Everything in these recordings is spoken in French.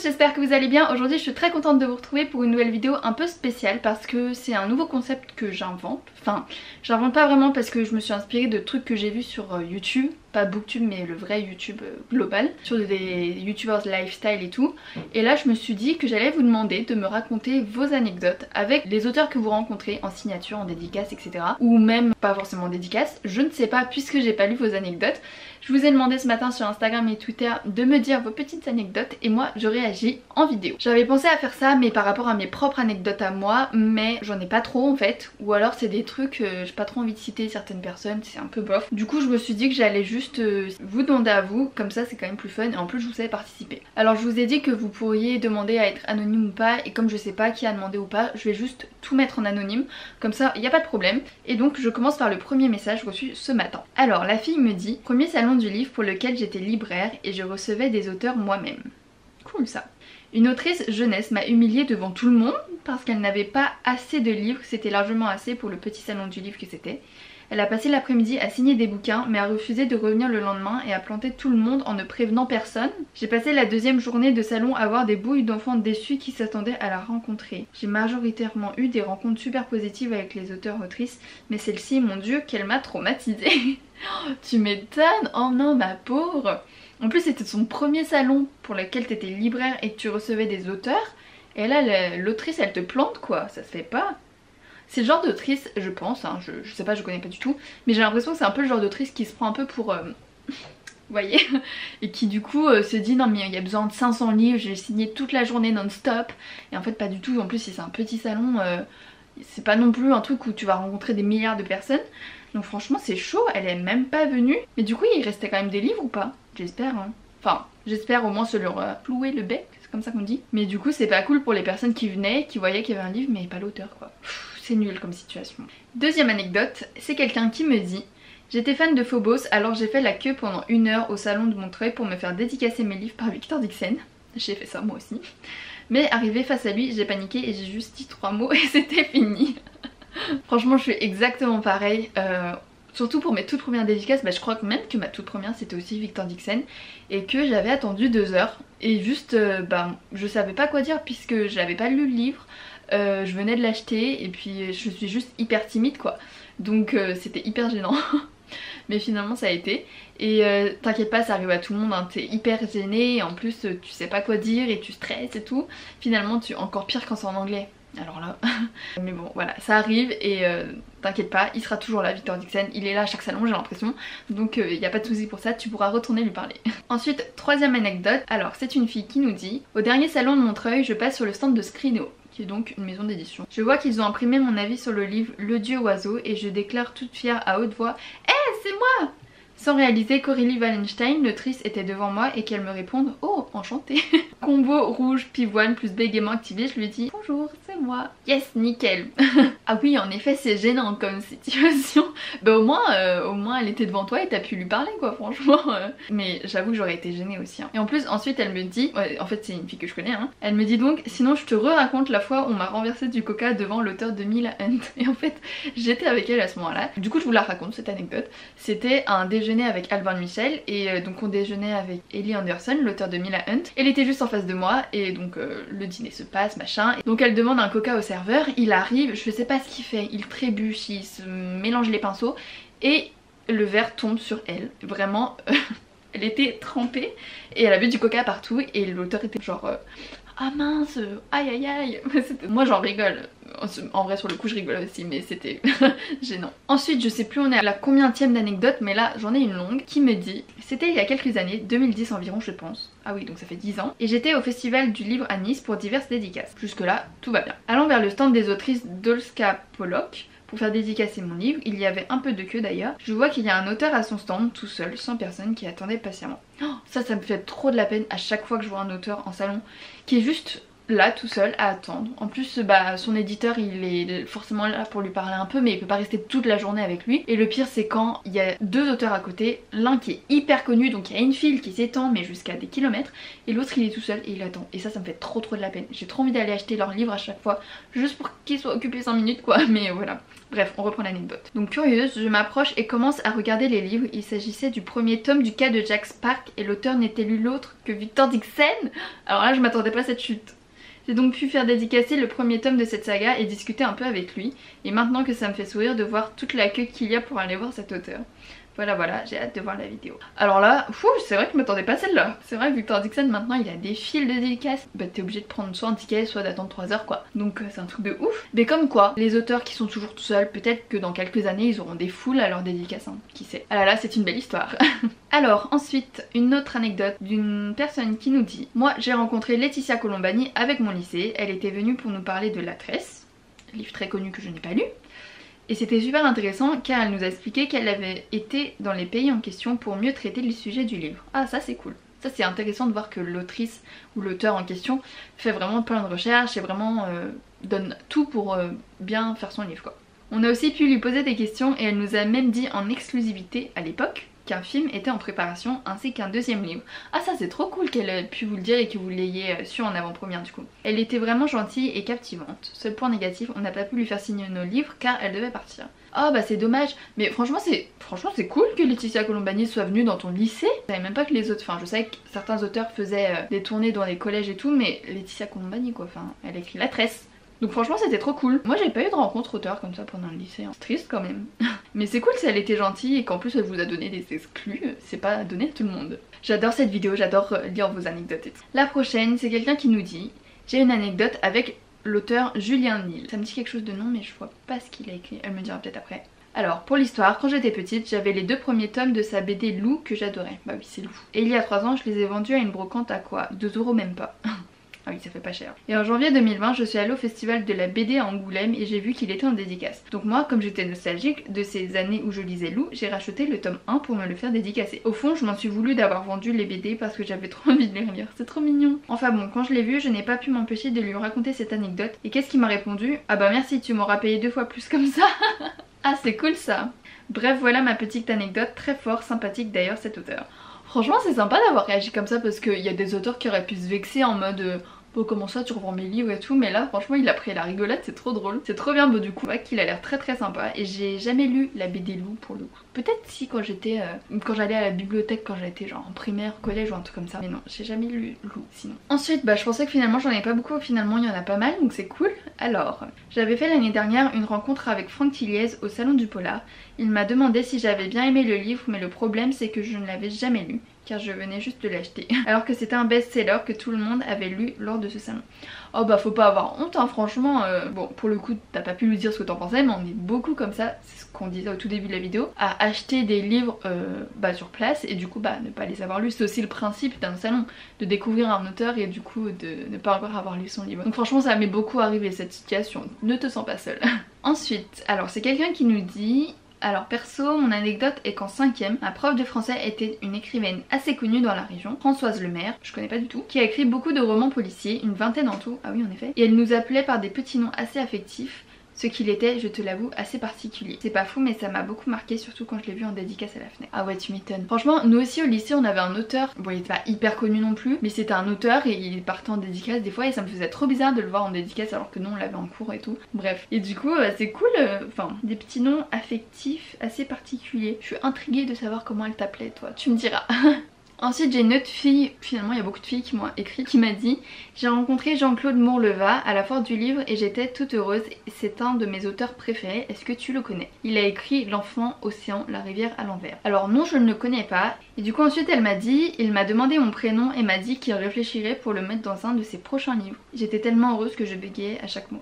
tous, j'espère que vous allez bien. Aujourd'hui je suis très contente de vous retrouver pour une nouvelle vidéo un peu spéciale parce que c'est un nouveau concept que j'invente. Enfin, j'invente pas vraiment parce que je me suis inspirée de trucs que j'ai vus sur YouTube. Pas Booktube mais le vrai YouTube global, sur des youtubers lifestyle et tout. Et là je me suis dit que j'allais vous demander de me raconter vos anecdotes avec les auteurs que vous rencontrez en signature, en dédicace, etc. Ou même pas forcément en dédicace, je ne sais pas puisque j'ai pas lu vos anecdotes. Je vous ai demandé ce matin sur Instagram et Twitter de me dire vos petites anecdotes et moi je réagis en vidéo. J'avais pensé à faire ça mais par rapport à mes propres anecdotes à moi, mais j'en ai pas trop en fait. Ou alors c'est des trucs, j'ai pas trop envie de citer certaines personnes, c'est un peu bof. Du coup je me suis dit que j'allais juste vous demander à vous, comme ça c'est quand même plus fun et en plus je vous savais participer. Alors je vous ai dit que vous pourriez demander à être anonyme ou pas et comme je sais pas qui a demandé ou pas, je vais juste tout mettre en anonyme, comme ça il n'y a pas de problème. Et donc je commence par le premier message reçu ce matin. Alors la fille me dit: premier salon du livre pour lequel j'étais libraire et je recevais des auteurs moi-même. Cool ça. Une autrice jeunesse m'a humiliée devant tout le monde parce qu'elle n'avait pas assez de livres, c'était largement assez pour le petit salon du livre que c'était. Elle a passé l'après-midi à signer des bouquins mais a refusé de revenir le lendemain et a planté tout le monde en ne prévenant personne. J'ai passé la deuxième journée de salon à voir des bouilles d'enfants déçus qui s'attendaient à la rencontrer. J'ai majoritairement eu des rencontres super positives avec les auteurs-autrices, mais celle-ci, mon dieu, qu'elle m'a traumatisée. Tu m'étonnes, oh non ma pauvre. En plus c'était son premier salon pour lequel t'étais libraire et que tu recevais des auteurs. Et là l'autrice elle te plante quoi, ça se fait pas. C'est le genre d'autrice, je pense, hein, je sais pas, je connais pas du tout, mais j'ai l'impression que c'est un peu le genre d'autrice qui se prend un peu pour... vous voyez, et qui du coup se dit non mais il y a besoin de 500 livres, j'ai signé toute la journée non-stop. Et en fait pas du tout, en plus si c'est un petit salon, c'est pas non plus un truc où tu vas rencontrer des milliards de personnes. Donc franchement c'est chaud, elle est même pas venue. Mais du coup il restait quand même des livres ou pas? J'espère hein. Enfin j'espère au moins se leur clouer le bec, c'est comme ça qu'on dit. Mais du coup c'est pas cool pour les personnes qui venaient, qui voyaient qu'il y avait un livre mais pas l'auteur quoi. C'est nul comme situation. Deuxième anecdote, c'est quelqu'un qui me dit: j'étais fan de Phobos alors j'ai fait la queue pendant 1 heure au salon de Montreuil pour me faire dédicacer mes livres par Victor Dixon. J'ai fait ça moi aussi. Mais arrivé face à lui j'ai paniqué et j'ai juste dit 3 mots et c'était fini. Franchement je suis exactement pareil. Surtout pour mes toutes premières dédicaces, je crois que même que ma toute première c'était aussi Victor Dixon et que j'avais attendu 2 heures et juste je savais pas quoi dire puisque j'avais pas lu le livre, je venais de l'acheter et puis je suis juste hyper timide quoi, donc c'était hyper gênant. Mais finalement ça a été et t'inquiète pas ça arrive à tout le monde hein. T'es hyper gêné et en plus tu sais pas quoi dire et tu stresses et tout, finalement tu encore pire quand c'est en anglais. Alors là, mais bon voilà, ça arrive et t'inquiète pas, il sera toujours là Victor Dixon, il est là à chaque salon j'ai l'impression, donc il n'y a pas de souci pour ça, tu pourras retourner lui parler. Ensuite, troisième anecdote, alors c'est une fille qui nous dit: au dernier salon de Montreuil, je passe sur le stand de Scrino, qui est donc une maison d'édition. Je vois qu'ils ont imprimé mon avis sur le livre Le Dieu Oiseau et je déclare toute fière à haute voix: hey, c'est moi! Sans réaliser qu'Aurélie Wallenstein, l'autrice, était devant moi et qu'elle me réponde: oh, enchantée. Combo rouge, pivoine plus bégaiement activé, je lui dis: bonjour, c'est moi. Yes, nickel. Ah oui, en effet, c'est gênant comme situation. Au moins elle était devant toi et t'as pu lui parler quoi, franchement. Mais j'avoue que j'aurais été gênée aussi. Hein. Et en plus, ensuite, elle me dit, en fait, c'est une fille que je connais, hein. Elle me dit donc: sinon, je te raconte la fois où on m'a renversé du coca devant l'auteur de Mila Hunt. Et en fait, j'étais avec elle à ce moment-là. Du coup, je vous la raconte cette anecdote. C'était un déjeuner avec Albin Michel et donc on déjeunait avec Ellie Anderson, l'auteur de Mila Hunt. Elle était juste en face de moi et donc le dîner se passe machin. Et donc elle demande un coca au serveur, il arrive, je sais pas ce qu'il fait, il trébuche, il se mélange les pinceaux et le verre tombe sur elle. Vraiment, elle était trempée et elle avait du coca partout et l'auteur était genre ah mince, aïe aïe aïe. Moi j'en rigole. En vrai sur le coup je rigole aussi mais c'était gênant. Ensuite je sais plus on est à la combienième d'anecdote mais là j'en ai une longue qui me dit: c'était il y a quelques années, 2010 environ je pense. Ah oui donc ça fait 10 ans. Et j'étais au festival du livre à Nice pour diverses dédicaces. Jusque là tout va bien. Allant vers le stand des autrices Dolska Pollock pour faire dédicacer mon livre, il y avait un peu de queue d'ailleurs. Je vois qu'il y a un auteur à son stand tout seul, sans personne, qui attendait patiemment. Oh, ça me fait trop de la peine à chaque fois que je vois un auteur en salon qui est juste là tout seul à attendre. En plus bah son éditeur il est forcément là pour lui parler un peu mais il peut pas rester toute la journée avec lui. Et le pire c'est quand il y a deux auteurs à côté, l'un qui est hyper connu donc il y a une file qui s'étend mais jusqu'à des kilomètres et l'autre il est tout seul et il attend. Et ça me fait trop de la peine. J'ai trop envie d'aller acheter leurs livres à chaque fois juste pour qu'ils soient occupés 5 minutes quoi, mais voilà. Bref, on reprend l'anecdote. Donc curieuse, je m'approche et commence à regarder les livres. Il s'agissait du premier tome du cas de Jack Spark et l'auteur n'était lu l'autre que Victor Dixon. Alors là je m'attendais pas à cette chute. J'ai donc pu faire dédicacer le premier tome de cette saga et discuter un peu avec lui. Et maintenant que ça me fait sourire de voir toute la queue qu'il y a pour aller voir cet auteur. Voilà, j'ai hâte de voir la vidéo. Alors là, c'est vrai que je m'attendais pas à celle-là. C'est vrai que Victor Dixon maintenant il a des files de dédicaces. Bah t'es obligé de prendre soit un ticket soit d'attendre 3 heures quoi. Donc c'est un truc de ouf. Mais comme quoi, les auteurs qui sont toujours tout seuls, peut-être que dans quelques années ils auront des foules à leur dédicace, hein. Qui sait. Ah là c'est une belle histoire. Alors ensuite, une autre anecdote d'une personne qui nous dit: moi j'ai rencontré Laetitia Colombani avec mon lycée. Elle était venue pour nous parler de La Tresse, livre très connu que je n'ai pas lu. Et c'était super intéressant car elle nous a expliqué qu'elle avait été dans les pays en question pour mieux traiter le sujet du livre. Ah ça c'est cool. Ça c'est intéressant de voir que l'autrice ou l'auteur en question fait vraiment plein de recherches et vraiment donne tout pour bien faire son livre quoi. On a aussi pu lui poser des questions et elle nous a même dit en exclusivité à l'époque qu'un film était en préparation ainsi qu'un deuxième livre. Ah ça c'est trop cool qu'elle ait pu vous le dire et que vous l'ayez su en avant-première du coup. Elle était vraiment gentille et captivante. Seul point négatif, on n'a pas pu lui faire signer nos livres car elle devait partir. Ah bah c'est dommage, mais franchement c'est cool que Laetitia Colombani soit venue dans ton lycée. Je savais même pas que les autres, enfin je savais que certains auteurs faisaient des tournées dans les collèges et tout, mais Laetitia Colombani quoi, enfin elle a écrit La Tresse. Donc franchement c'était trop cool. Moi j'ai pas eu de rencontre auteur comme ça pendant le lycée, hein. C'est triste quand même. Mais c'est cool si elle était gentille et qu'en plus elle vous a donné des exclus, c'est pas donné à tout le monde. J'adore cette vidéo, j'adore lire vos anecdotes et tout. La prochaine c'est quelqu'un qui nous dit: j'ai une anecdote avec l'auteur Julien Nil. Ça me dit quelque chose de nom mais je vois pas ce qu'il a écrit, elle me dira peut-être après. Alors pour l'histoire, quand j'étais petite j'avais les 2 premiers tomes de sa BD Lou que j'adorais. Bah oui c'est Lou. Et il y a 3 ans je les ai vendus à une brocante à quoi 2 € même pas. Ah oui ça fait pas cher. Et en janvier 2020 je suis allée au festival de la BD à Angoulême et j'ai vu qu'il était en dédicace. Donc moi comme j'étais nostalgique de ces années où je lisais Lou, j'ai racheté le tome 1 pour me le faire dédicacer. Au fond je m'en suis voulu d'avoir vendu les BD parce que j'avais trop envie de les relire, c'est trop mignon. Enfin bon, quand je l'ai vu je n'ai pas pu m'empêcher de lui raconter cette anecdote. Et qu'est-ce qu'il m'a répondu? Ah bah merci, tu m'auras payé 2 fois plus comme ça. Ah c'est cool ça. Bref voilà ma petite anecdote, très fort, sympathique d'ailleurs cet auteur. Franchement c'est sympa d'avoir réagi comme ça parce qu'il y a des auteurs qui auraient pu se vexer en mode bon comment ça tu revends mes livres et tout, mais là franchement il a pris la rigolade, c'est trop drôle. C'est trop bien, bon du coup ouais, qu'il a l'air très sympa. Et j'ai jamais lu la BD Lou pour le coup. Peut-être si quand j'étais quand j'allais à la bibliothèque quand j'étais genre en primaire, collège ou un truc comme ça. Mais non, j'ai jamais lu Lou sinon. Ensuite bah je pensais que finalement j'en avais pas beaucoup, finalement il y en a pas mal donc c'est cool. Alors j'avais fait l'année dernière une rencontre avec Franck Tilliez au salon du Polar. Il m'a demandé si j'avais bien aimé le livre, mais le problème c'est que je ne l'avais jamais lu car je venais juste de l'acheter alors que c'était un best-seller que tout le monde avait lu lors de ce salon. Oh bah faut pas avoir honte hein, franchement. Bon pour le coup t'as pas pu lui dire ce que t'en pensais, mais on est beaucoup comme ça, c'est ce qu'on disait au tout début de la vidéo, à acheter des livres sur place et du coup bah ne pas les avoir lus. C'est aussi le principe d'un salon, de découvrir un auteur et du coup de ne pas encore avoir lu son livre. Donc franchement ça m'est beaucoup arrivé cette situation, ne te sens pas seule. Ensuite alors c'est quelqu'un qui nous dit: alors perso, mon anecdote est qu'en 5ème, ma prof de français était une écrivaine assez connue dans la région, Françoise Lemaire, je connais pas du tout, qui a écrit beaucoup de romans policiers, une 20aine en tout, ah oui en effet, et elle nous appelait par des petits noms assez affectifs, ce qu'il était, je te l'avoue, assez particulier. C'est pas fou mais ça m'a beaucoup marqué, surtout quand je l'ai vu en dédicace à la Fnac. Ah ouais tu m'étonnes. Franchement nous aussi au lycée on avait un auteur, bon il était pas hyper connu non plus, mais c'était un auteur et il partait en dédicace des fois et ça me faisait trop bizarre de le voir en dédicace alors que nous on l'avait en cours et tout. Bref, et du coup c'est cool, enfin des petits noms affectifs assez particuliers. Je suis intriguée de savoir comment elle t'appelait toi, tu me diras. Ensuite j'ai une autre fille, finalement il y a beaucoup de filles qui m'ont écrit, qui m'a dit: j'ai rencontré Jean-Claude Mourleva à la Foire du Livre et j'étais toute heureuse, c'est un de mes auteurs préférés, est-ce que tu le connais? Il a écrit L'enfant océan, la rivière à l'envers. Alors non je ne le connais pas, et du coup ensuite elle m'a dit, il m'a demandé mon prénom et m'a dit qu'il réfléchirait pour le mettre dans un de ses prochains livres. J'étais tellement heureuse que je bégayais à chaque mot.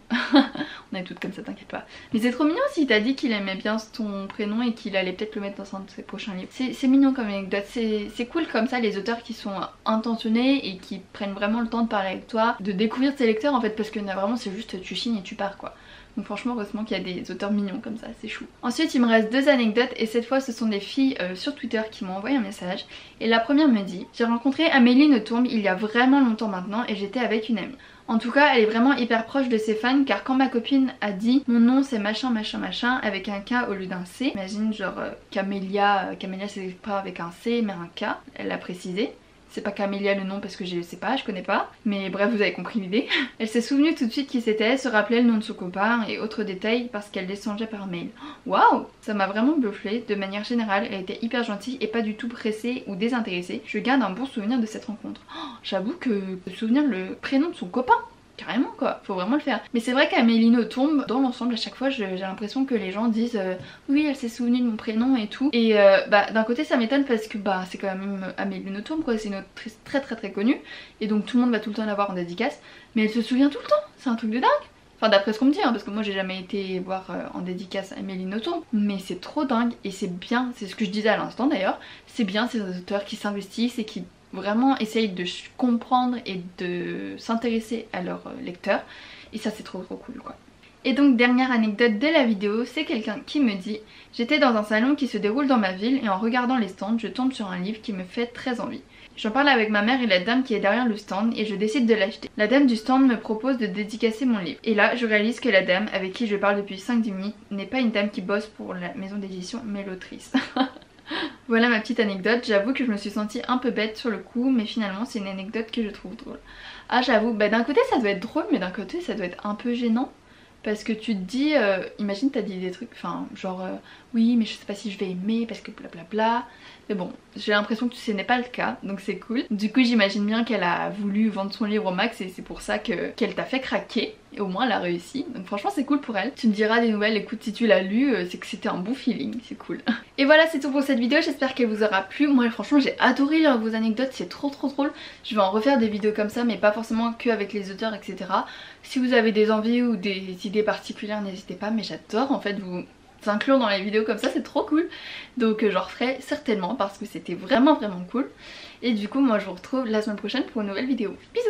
On est toutes comme ça, t'inquiète pas. Mais c'est trop mignon s'il t'a dit qu'il aimait bien ton prénom et qu'il allait peut-être le mettre dans un de ses prochains livres. C'est mignon comme anecdote, c'est cool comme ça les auteurs qui sont intentionnés et qui prennent vraiment le temps de parler avec toi, de découvrir tes lecteurs en fait, parce que là, vraiment c'est juste tu signes et tu pars quoi. Donc franchement heureusement qu'il y a des auteurs mignons comme ça, c'est chou. Ensuite il me reste 2 anecdotes et cette fois ce sont des filles sur Twitter qui m'ont envoyé un message. Et la première me dit: j'ai rencontré Amélie Nothomb il y a vraiment longtemps maintenant et j'étais avec une amie. En tout cas elle est vraiment hyper proche de ses fans car quand ma copine a dit mon nom c'est machin machin machin avec un K au lieu d'un C, imagine genre Camélia, Camélia c'est pas avec un C mais un K, elle l'a précisé. C'est pas Camélia le nom parce que je sais pas, je connais pas. Mais bref, vous avez compris l'idée. Elle s'est souvenue tout de suite qui c'était, se rappelait le nom de son copain et autres détails parce qu'elle l'échangeait par mail. Waouh! Ça m'a vraiment bluffé. De manière générale, elle était hyper gentille et pas du tout pressée ou désintéressée. Je garde un bon souvenir de cette rencontre. Oh, j'avoue que se souvenir le prénom de son copain, carrément quoi, faut vraiment le faire. Mais c'est vrai qu'Amélie Nothomb, dans l'ensemble à chaque fois j'ai l'impression que les gens disent oui elle s'est souvenue de mon prénom et tout. Et d'un côté ça m'étonne parce que c'est quand même Amélie Nothomb quoi, c'est une autrice très connue. Et donc tout le monde va tout le temps la voir en dédicace. Mais elle se souvient tout le temps, c'est un truc de dingue. Enfin d'après ce qu'on me dit, hein, parce que moi j'ai jamais été voir en dédicace Amélie Nothomb. Mais c'est trop dingue et c'est bien, c'est ce que je disais à l'instant d'ailleurs. C'est bien ces auteurs qui s'investissent et qui vraiment essayent de comprendre et de s'intéresser à leurs lecteurs et ça c'est trop cool quoi. Et donc dernière anecdote de la vidéo, c'est quelqu'un qui me dit: j'étais dans un salon qui se déroule dans ma ville et en regardant les stands je tombe sur un livre qui me fait très envie. J'en parle avec ma mère et la dame qui est derrière le stand et je décide de l'acheter. La dame du stand me propose de dédicacer mon livre. Et là je réalise que la dame avec qui je parle depuis 5-10 minutes n'est pas une dame qui bosse pour la maison d'édition mais l'autrice. Voilà ma petite anecdote, j'avoue que je me suis sentie un peu bête sur le coup mais finalement c'est une anecdote que je trouve drôle. Ah j'avoue, d'un côté ça doit être drôle mais d'un côté ça doit être un peu gênant. Parce que tu te dis, imagine t'as dit des trucs, enfin genre oui mais je sais pas si je vais aimer parce que blablabla. Mais bon, j'ai l'impression que ce n'est pas le cas, donc c'est cool. Du coup j'imagine bien qu'elle a voulu vendre son livre au max et c'est pour ça qu'elle t'a fait craquer. Et au moins elle a réussi, donc franchement c'est cool pour elle. Tu me diras des nouvelles, écoute si tu l'as lu, c'est que c'était un bon feeling, c'est cool. Et voilà c'est tout pour cette vidéo, j'espère qu'elle vous aura plu. Moi franchement j'ai adoré lire vos anecdotes, c'est trop drôle. Je vais en refaire des vidéos comme ça mais pas forcément que avec les auteurs etc. Si vous avez des envies ou des idées particulières n'hésitez pas, mais j'adore en fait vous inclure dans les vidéos comme ça, c'est trop cool. Donc j'en referai certainement parce que c'était vraiment cool. Et du coup moi je vous retrouve la semaine prochaine pour une nouvelle vidéo. Bisous!